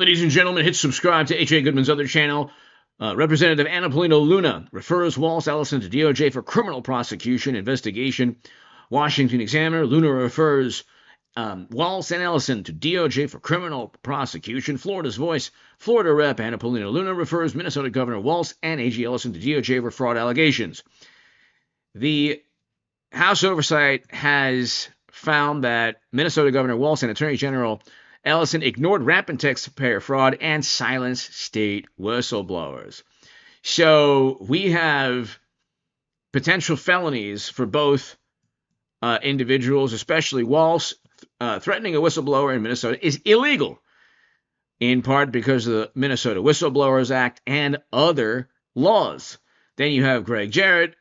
Ladies and gentlemen, hit subscribe to H.A. Goodman's other channel. Representative Anna Polino Luna refers WALZ Ellison to DOJ for criminal prosecution investigation. Washington Examiner, Luna refers WALZ and Ellison to DOJ for criminal prosecution. Florida's Voice, Florida Rep. Anna Polino Luna refers Minnesota Governor WALZ and A.G. Ellison to DOJ for fraud allegations. The House Oversight has found that Minnesota Governor WALZ and Attorney General Ellison ignored rampant taxpayer fraud and silenced state whistleblowers. So we have potential felonies for both individuals, especially WALZ. Threatening a whistleblower in Minnesota is illegal, in part because of the Minnesota Whistleblowers Act and other laws. Then you have Greg Jarrett.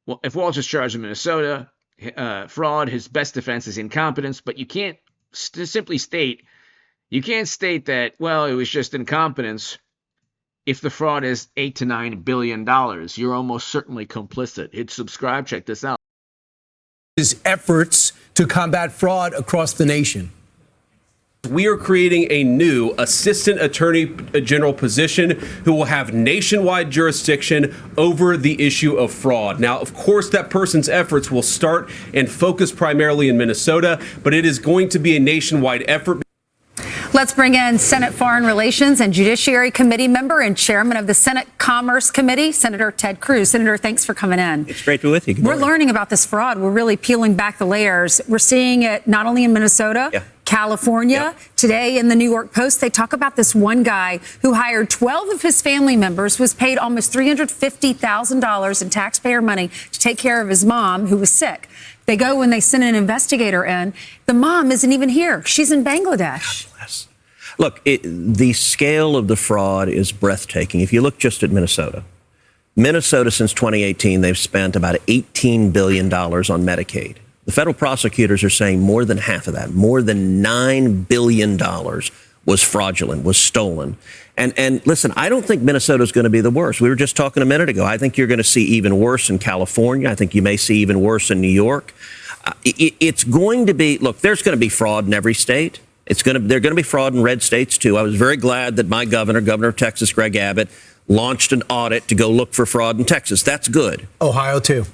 Well, if WALZ is charged in Minnesota fraud, his best defense is incompetence, but you can't simply state, that, well, it was just incompetence. If the fraud is $8 to $9 billion, you're almost certainly complicit. Hit subscribe. Check this out. His efforts to combat fraud across the nation. We are creating a new Assistant Attorney General position who will have nationwide jurisdiction over the issue of fraud. Now, of course, that person's efforts will start and focus primarily in Minnesota, but it is going to be a nationwide effort. Let's bring in Senate Foreign Relations and Judiciary Committee member and chairman of the Senate Commerce Committee, Senator Ted Cruz. Senator, thanks for coming in. It's great to be with you. We're learning about this fraud. We're really peeling back the layers. We're seeing it not only in Minnesota, California. Today in the New York Post, they talk about this one guy who hired 12 of his family members, was paid almost $350,000 in taxpayer money to take care of his mom who was sick. They go and they send an investigator in. The mom isn't even here. She's in Bangladesh. Look, the scale of the fraud is breathtaking. If you look just at Minnesota since 2018, they've spent about $18 billion on Medicaid. The federal prosecutors are saying more than half of that, more than $9 billion was fraudulent, was stolen. And listen, I don't think Minnesota is going to be the worst. We were just talking a minute ago. I think you're going to see even worse in California. I think you may see even worse in New York. It's going to be, look, there's going to be fraud in every state. They're going to be fraud in red states, too. I was very glad that my governor of Texas, Greg Abbott, launched an audit to go look for fraud in Texas. That's good. Ohio, too.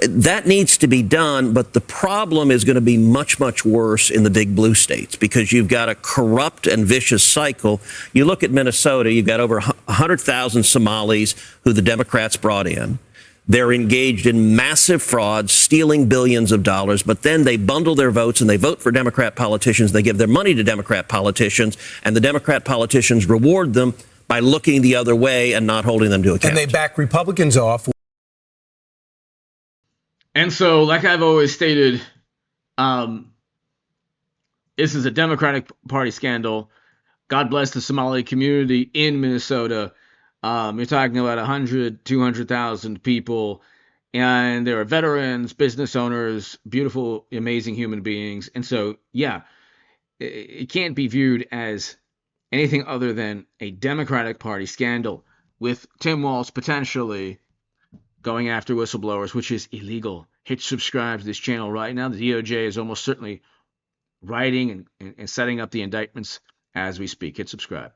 That needs to be done, but the problem is going to be much, much worse in the big blue states because you've got a corrupt and vicious cycle. You look at Minnesota, you've got over 100,000 Somalis who the Democrats brought in. They're engaged in massive fraud, stealing billions of dollars, but then they bundle their votes and they vote for Democrat politicians. They give their money to Democrat politicians, and the Democrat politicians reward them by looking the other way and not holding them to account. And they back Republicans off. And so, like I've always stated, this is a Democratic Party scandal. God bless the Somali community in Minnesota. You're talking about 100, 200,000 people, and there are veterans, business owners, beautiful, amazing human beings. And so, yeah, it can't be viewed as anything other than a Democratic Party scandal with Tim Walz potentially going after whistleblowers, which is illegal. Hit subscribe to this channel right now. The DOJ is almost certainly writing and setting up the indictments as we speak. Hit subscribe.